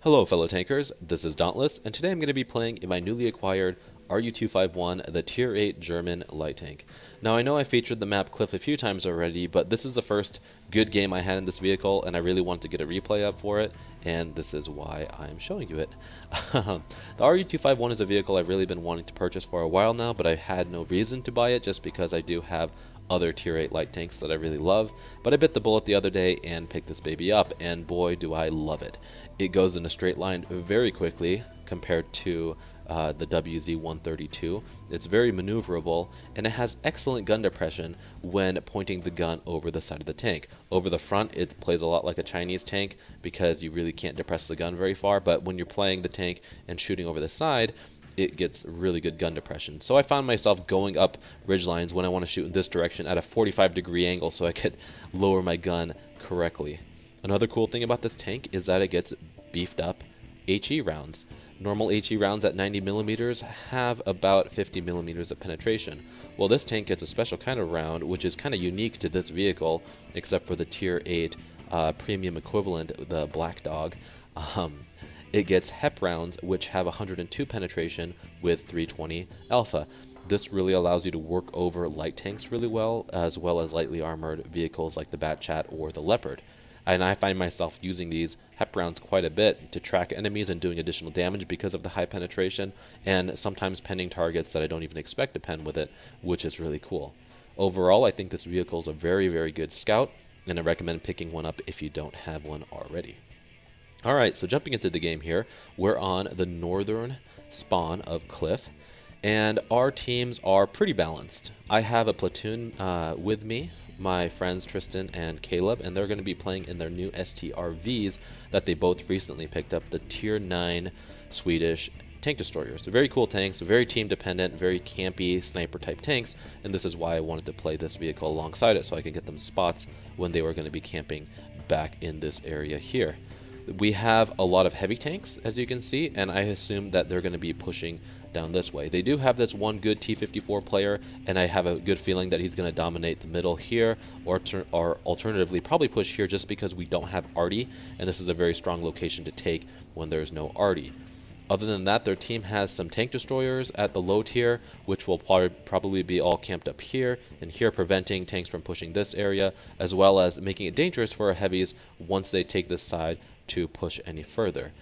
Hello fellow tankers, this is Dauntless, and today I'm going to be playing in my newly acquired RU-251, the Tier 8 German light tank. Now I know I featured the map Cliff a few times already, but this is the first good game I had in this vehicle, and I really wanted to get a replay up for it, and this is why I'm showing you it. The RU-251 is a vehicle I've really been wanting to purchase for a while now, but I had no reason to buy it just because I do have other Tier 8 light tanks that I really love, but I bit the bullet the other day and picked this baby up, and boy do I love it. It goes in a straight line very quickly compared to the WZ-132. It's very maneuverable, and it has excellent gun depression when pointing the gun over the side of the tank. Over the front, it plays a lot like a Chinese tank because you really can't depress the gun very far, but when you're playing the tank and shooting over the side, it gets really good gun depression. So I found myself going up ridgelines when I want to shoot in this direction at a 45-degree angle so I could lower my gun correctly. Another cool thing about this tank is that it gets beefed up HE rounds. Normal HE rounds at 90 millimeters have about 50 millimeters of penetration. Well, this tank gets a special kind of round, which is kind of unique to this vehicle, except for the Tier 8 premium equivalent, the Black Dog. It gets HEP rounds, which have 102 penetration with 320 alpha. This really allows you to work over light tanks really well as lightly armored vehicles like the Batchat or the Leopard. And I find myself using these HEP rounds quite a bit to track enemies and doing additional damage because of the high penetration, and sometimes penning targets that I don't even expect to pen with it, which is really cool. Overall, I think this vehicle is a very, very good scout, and I recommend picking one up if you don't have one already. Alright, so jumping into the game here, we're on the northern spawn of Cliff, and our teams are pretty balanced. I have a platoon with me, my friends Tristan and Caleb, and they're going to be playing in their new STRVs that they both recently picked up, the Tier 9 Swedish tank destroyers. They're very cool tanks, very team dependent, very campy sniper type tanks, and this is why I wanted to play this vehicle alongside it so I could get them spots when they were going to be camping back in this area here. We have a lot of heavy tanks, as you can see, and I assume that they're going to be pushing down this way. They do have this one good T-54 player, and I have a good feeling that he's going to dominate the middle here, or alternatively probably push here just because we don't have arty, and this is a very strong location to take when there's no arty. Other than that, their team has some tank destroyers at the low tier, which will probably be all camped up here and here, preventing tanks from pushing this area, as well as making it dangerous for our heavies once they take this side to push any further.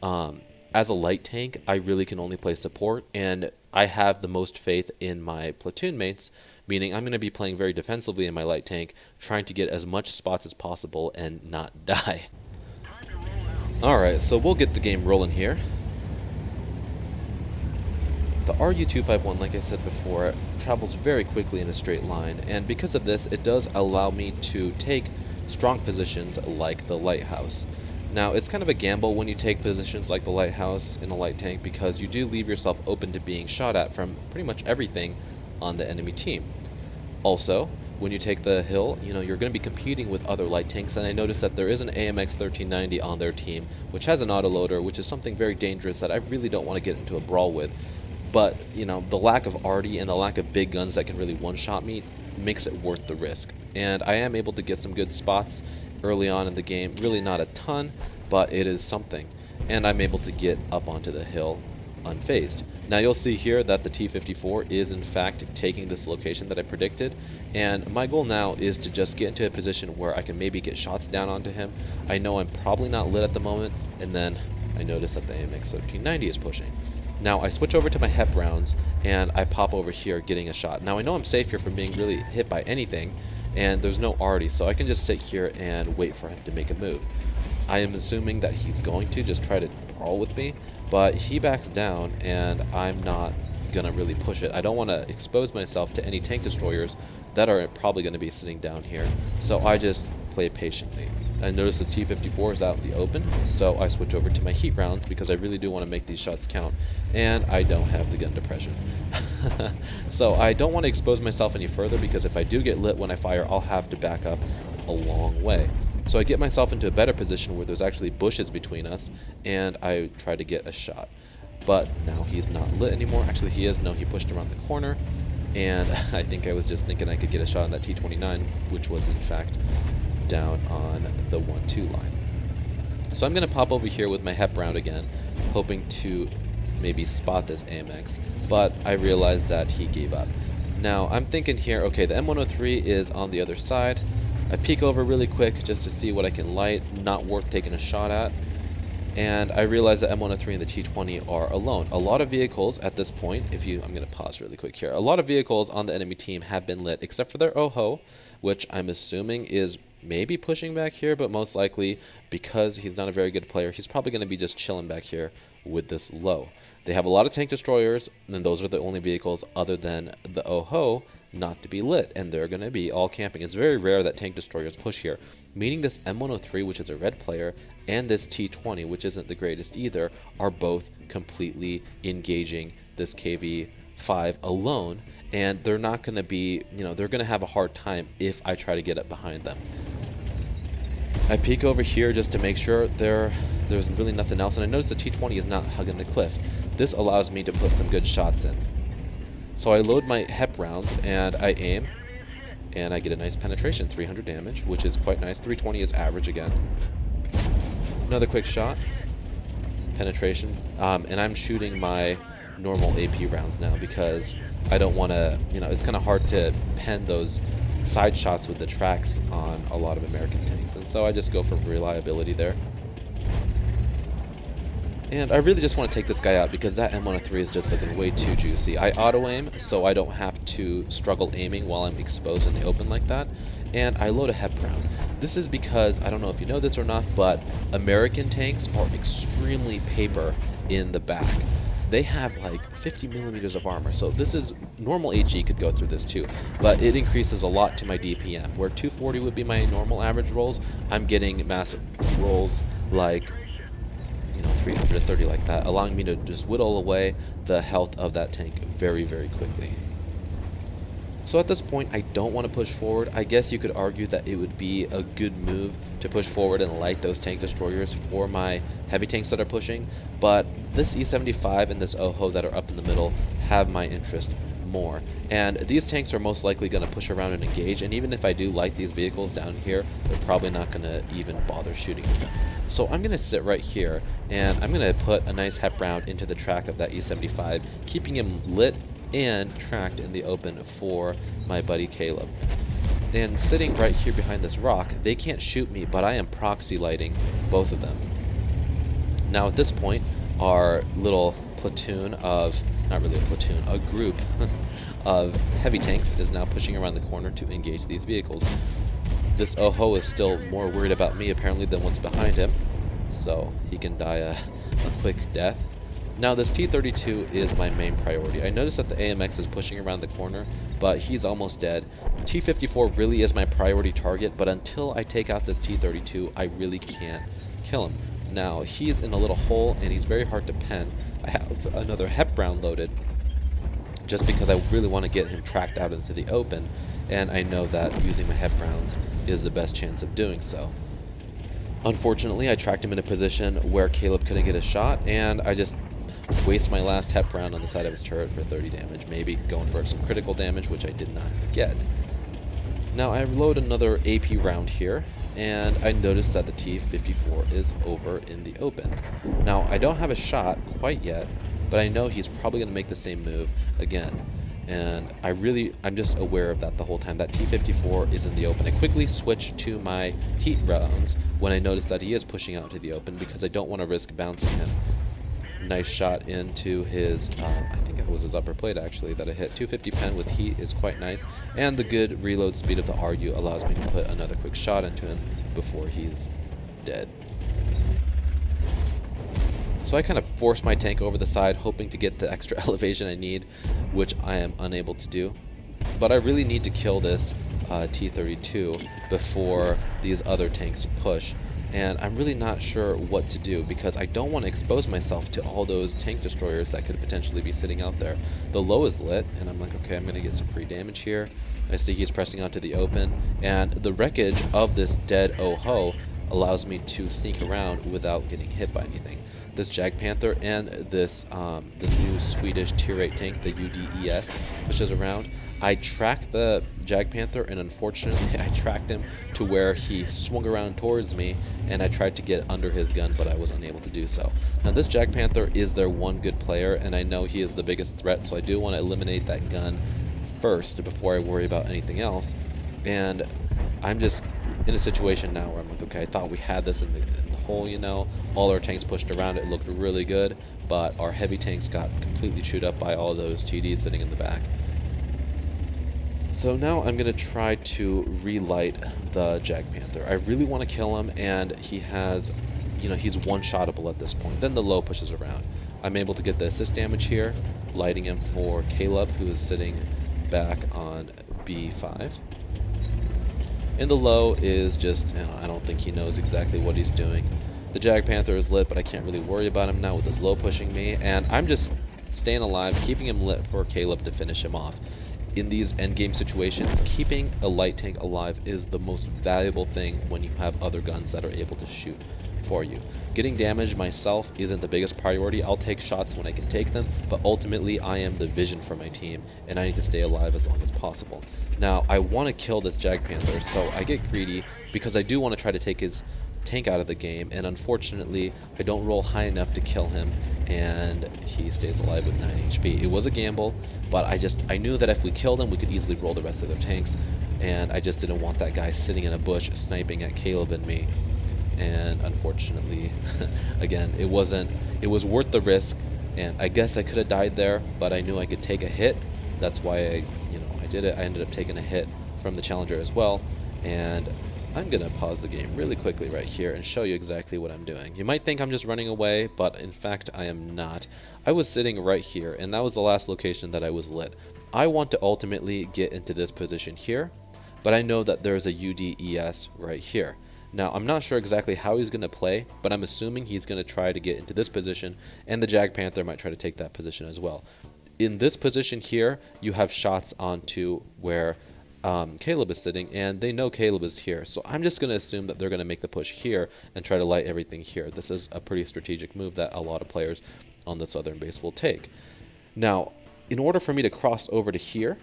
As a light tank, I really can only play support, and I have the most faith in my platoon mates, meaning I'm going to be playing very defensively in my light tank, trying to get as much spots as possible and not die. Alright, so we'll get the game rolling here. The RU-251, like I said before, travels very quickly in a straight line, and because of this, it does allow me to take strong positions like the lighthouse. Now, it's kind of a gamble when you take positions like the lighthouse in a light tank because you do leave yourself open to being shot at from pretty much everything on the enemy team. Also, when you take the hill, you're going to be competing with other light tanks, and I noticed that there is an AMX 1390 on their team, which has an autoloader, which is something very dangerous that I really don't want to get into a brawl with. But, the lack of arty and the lack of big guns that can really one-shot me makes it worth the risk. And I am able to get some good spots early on in the game. Really not a ton, but it is something. And I'm able to get up onto the hill unfazed. Now you'll see here that the T-54 is in fact taking this location that I predicted, and my goal now is to just get into a position where I can maybe get shots down onto him. I know I'm probably not lit at the moment, and then I notice that the AMX 1390 is pushing. Now I switch over to my HEP rounds, and I pop over here getting a shot. Now I know I'm safe here from being really hit by anything, and there's no arty, so I can just sit here and wait for him to make a move. I am assuming that he's going to just try to brawl with me, but he backs down, and I'm not going to really push it. I don't want to expose myself to any tank destroyers that are probably going to be sitting down here, so I just play patiently. I notice the T-54 is out in the open, so I switch over to my heat rounds because I really do want to make these shots count, and I don't have the gun depression. So I don't want to expose myself any further because if I do get lit when I fire, I'll have to back up a long way. So I get myself into a better position where there's actually bushes between us, and I try to get a shot. But now he's not lit anymore. Actually, he is. No, he pushed around the corner, and I think I was just thinking I could get a shot on that T-29, which was in fact down on the 1-2 line. So I'm going to pop over here with my HEP round again, hoping to maybe spot this AMX, but I realized that he gave up. Now I'm thinking here, okay, the M103 is on the other side. I peek over really quick just to see what I can light, not worth taking a shot at. And I realize that M103 and the T20 are alone. A lot of vehicles at this point, I'm going to pause really quick here. A lot of vehicles on the enemy team have been lit, except for their OHO, which I'm assuming is maybe pushing back here, but most likely, because he's not a very good player, he's probably going to be just chilling back here with this low. They have a lot of tank destroyers, and those are the only vehicles other than the OHO not to be lit, and they're going to be all camping. It's very rare that tank destroyers push here, meaning this M103, which is a red player, and this T20, which isn't the greatest either, are both completely engaging this KV-5 alone, and they're not going to be, they're going to have a hard time if I try to get up behind them. I peek over here just to make sure there's really nothing else, and I notice the T20 is not hugging the cliff. This allows me to put some good shots in. So I load my HEP rounds, and I aim, and I get a nice penetration, 300 damage, which is quite nice. 320 is average again. Another quick shot, penetration, and I'm shooting my normal AP rounds now because I don't want to, it's kind of hard to pen those side shots with the tracks on a lot of American tanks, and so I just go for reliability there. And I really just want to take this guy out because that M103 is just looking way too juicy. I auto-aim so I don't have to struggle aiming while I'm exposed in the open like that. And I load a HEP round. This is because, I don't know if you know this or not, but American tanks are extremely paper in the back. They have like 50 millimeters of armor, so this is, normal HE could go through this too, but it increases a lot to my DPM. Where 240 would be my normal average rolls, I'm getting massive rolls like 330 like that, allowing me to just whittle away the health of that tank very, very quickly. So at this point, I don't want to push forward. I guess you could argue that it would be a good move to push forward and light those tank destroyers for my heavy tanks that are pushing, but this E75 and this OHO that are up in the middle have my interest more. And these tanks are most likely going to push around and engage, and even if I do light these vehicles down here, they're probably not going to even bother shooting them. So I'm going to sit right here, and I'm going to put a nice HEP round into the track of that E75, keeping him lit and tracked in the open for my buddy Caleb. And sitting right here behind this rock, they can't shoot me, but I am proxy lighting both of them. Now at this point, our little platoon of, not really a platoon, a group of heavy tanks is now pushing around the corner to engage these vehicles. This OHO is still more worried about me apparently than what's behind him, so he can die a quick death. Now this T-32 is my main priority. I noticed that the AMX is pushing around the corner, but he's almost dead. T-54 really is my priority target, but until I take out this T-32, I really can't kill him. Now he's in a little hole and he's very hard to pen. I have another HEP round loaded just because I really want to get him tracked out into the open, and I know that using my HEP rounds is the best chance of doing so. Unfortunately, I tracked him in a position where Caleb couldn't get a shot, and I just waste my last HEP round on the side of his turret for 30 damage, maybe going for some critical damage, which I did not get. Now I load another AP round here, and I notice that the T-54 is over in the open. Now I don't have a shot quite yet, but I know he's probably going to make the same move again. And I'm just aware of that the whole time. That T-54 is in the open. I quickly switch to my heat rounds when I notice that he is pushing out to the open because I don't want to risk bouncing him. Nice shot into his, I think it was his upper plate actually that I hit. 250 pen with heat is quite nice, and the good reload speed of the RU allows me to put another quick shot into him before he's dead. So I kind of force my tank over the side, hoping to get the extra elevation I need, which I am unable to do. But I really need to kill this T-32 before these other tanks push. And I'm really not sure what to do because I don't want to expose myself to all those tank destroyers that could potentially be sitting out there. The low is lit, and I'm like, okay, I'm going to get some free damage here. I see he's pressing onto the open, and the wreckage of this dead OHO allows me to sneak around without getting hit by anything. This Jag Panther and this the new Swedish tier 8 tank, the UDES, pushes around. I tracked the Jag Panther, and unfortunately I tracked him to where he swung around towards me, and I tried to get under his gun, but I was unable to do so. Now this Jag Panther is their one good player, and I know he is the biggest threat, so I do want to eliminate that gun first before I worry about anything else. And I'm just in a situation now where I'm like, okay, I thought we had this in the hole, you know, all our tanks pushed around, it looked really good, but our heavy tanks got completely chewed up by all those TDs sitting in the back. So now I'm going to try to relight the Jag Panther. I really want to kill him, and he has, you know, he's one-shottable at this point. Then the low pushes around. I'm able to get the assist damage here, lighting him for Caleb, who is sitting back on B5. And the low is just, you know, I don't think he knows exactly what he's doing. The Jag Panther is lit, but I can't really worry about him now with his low pushing me, and I'm just staying alive, keeping him lit for Caleb to finish him off. In these endgame situations, keeping a light tank alive is the most valuable thing when you have other guns that are able to shoot for you. Getting damage myself isn't the biggest priority. I'll take shots when I can take them, but ultimately I am the vision for my team, and I need to stay alive as long as possible. Now, I want to kill this Jag Panther, so I get greedy because I do want to try to take his tank out of the game, and unfortunately I don't roll high enough to kill him, and he stays alive with 9 HP. It was a gamble, but I knew that if we killed him we could easily roll the rest of their tanks, and I just didn't want that guy sitting in a bush sniping at Caleb and me. And unfortunately, again, it was worth the risk, and I guess I could have died there, but I knew I could take a hit. That's why I did it. I ended up taking a hit from the challenger as well, and I'm going to pause the game really quickly right here and show you exactly what I'm doing. You might think I'm just running away, but in fact I am not. I was sitting right here, and that was the last location that I was lit. I want to ultimately get into this position here, but I know that there's a UDES right here. Now, I'm not sure exactly how he's going to play, but I'm assuming he's going to try to get into this position, and the Jag Panther might try to take that position as well. In this position here, you have shots onto where Caleb is sitting, and they know Caleb is here, so I'm just going to assume that they're going to make the push here and try to light everything here. This is a pretty strategic move that a lot of players on the southern base will take. Now, in order for me to cross over to here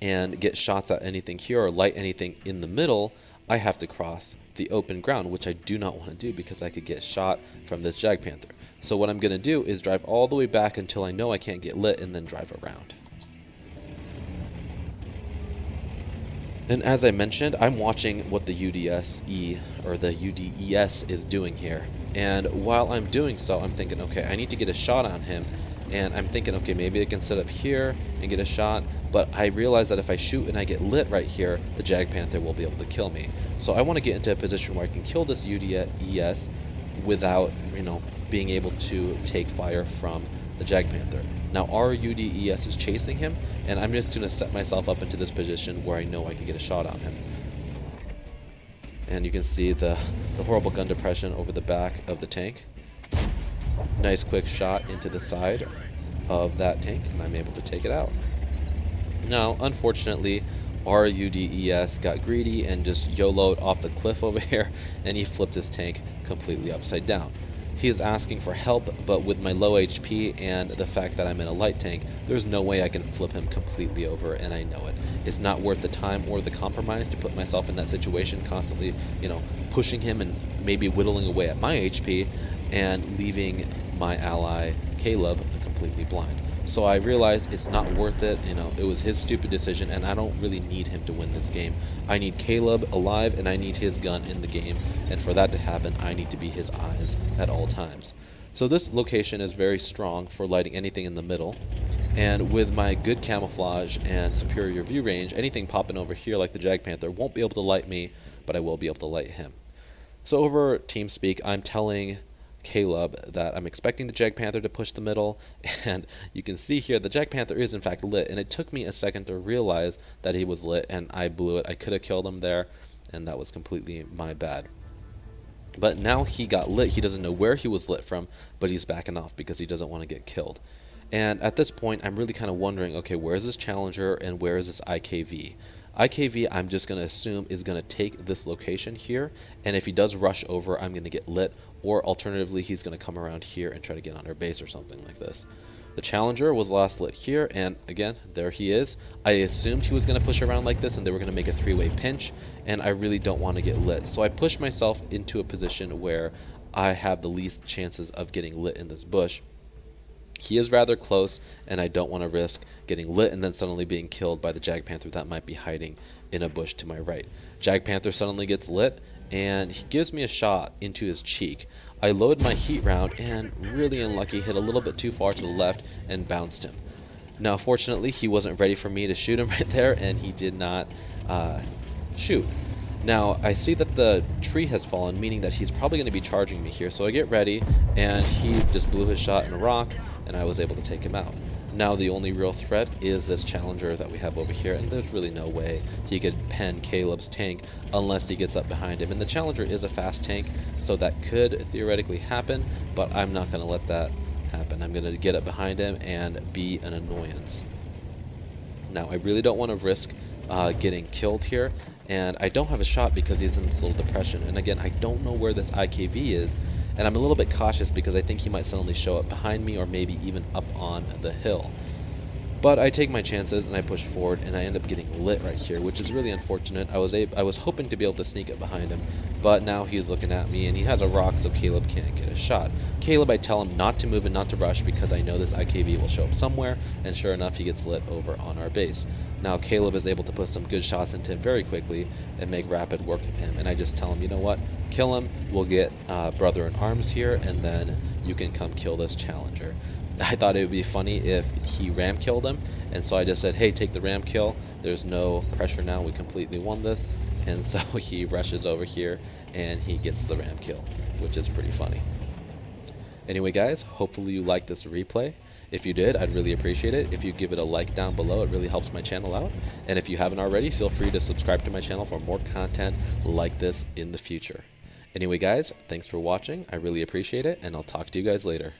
and get shots at anything here or light anything in the middle, I have to cross the open ground, which I do not want to do because I could get shot from this Jag Panther. So what I'm going to do is drive all the way back until I know I can't get lit, and then drive around. And as I mentioned, I'm watching what the UDSE or the UDES is doing here. And while I'm doing so, I'm thinking, okay, I need to get a shot on him. And I'm thinking, okay, maybe I can sit up here and get a shot. But I realize that if I shoot and I get lit right here, the Jag Panther will be able to kill me. So I want to get into a position where I can kill this UDES without, being able to take fire from the Jag Panther. Now our UDES is chasing him, and I'm just going to set myself up into this position where I know I can get a shot on him. And you can see the horrible gun depression over the back of the tank. Nice quick shot into the side of that tank, and I'm able to take it out. Now, unfortunately, our UDES got greedy and just YOLO'd off the cliff over here, and he flipped his tank completely upside down. He is asking for help, but with my low HP and the fact that I'm in a light tank, there's no way I can flip him completely over, and I know it. It's not worth the time or the compromise to put myself in that situation, constantly, pushing him and maybe whittling away at my HP and leaving my ally Caleb completely blind. So I realized it's not worth it. It was his stupid decision, and I don't really need him to win this game. I need Caleb alive, and I need his gun in the game, and for that to happen, I need to be his eyes at all times. So this location is very strong for lighting anything in the middle, and with my good camouflage and superior view range, anything popping over here like the Jag Panther won't be able to light me, but I will be able to light him. So over TeamSpeak, I'm telling Caleb that I'm expecting the Jag Panther to push the middle, and you can see here the Jag Panther is in fact lit, and it took me a second to realize that he was lit, and I blew it. I could have killed him there, and that was completely my bad. But now he got lit. He doesn't know where he was lit from, but he's backing off because he doesn't want to get killed. And at this point, I'm really kind of wondering, okay, where is this challenger and where is this IKV? IKV, I'm just going to assume, is going to take this location here, and if he does rush over, I'm going to get lit, or alternatively, he's going to come around here and try to get on our base or something like this. The Challenger was last lit here, and again, there he is. I assumed he was going to push around like this, and they were going to make a three-way pinch, and I really don't want to get lit. So I pushed myself into a position where I have the least chances of getting lit in this bush. He is rather close, and I don't want to risk getting lit and then suddenly being killed by the Jag Panther that might be hiding in a bush to my right. Jag Panther suddenly gets lit, and he gives me a shot into his cheek. I load my heat round, and really unlucky, hit a little bit too far to the left and bounced him. Now, fortunately, he wasn't ready for me to shoot him right there, and he did not shoot. Now, I see that the tree has fallen, meaning that he's probably going to be charging me here, so I get ready, and he just blew his shot in a rock, and I was able to take him out. Now the only real threat is this Challenger that we have over here, and there's really no way he could pen Caleb's tank unless he gets up behind him. And the Challenger is a fast tank, so that could theoretically happen, but I'm not going to let that happen. I'm going to get up behind him and be an annoyance. Now, I really don't want to risk getting killed here, and I don't have a shot because he's in this little depression. And again, I don't know where this IKV is, and I'm a little bit cautious because I think he might suddenly show up behind me or maybe even up on the hill. But I take my chances and I push forward, and I end up getting lit right here, which is really unfortunate. I was hoping to be able to sneak up behind him, but now he's looking at me, and he has a rock, so Caleb can't get a shot. Caleb, I tell him not to move and not to rush because I know this IKV will show up somewhere, and sure enough, he gets lit over on our base. Now Caleb is able to put some good shots into him very quickly and make rapid work of him, and I just tell him, you know what, kill him, we'll get brother in arms here, and then you can come kill this Challenger. I thought it would be funny if he ram killed him, and so I just said, hey, take the ram kill, there's no pressure now, we completely won this. And so he rushes over here and he gets the ram kill, which is pretty funny. Anyway guys, hopefully you liked this replay. If you did, I'd really appreciate it. If you give it a like down below, it really helps my channel out. And if you haven't already, feel free to subscribe to my channel for more content like this in the future. Anyway guys, thanks for watching, I really appreciate it, and I'll talk to you guys later.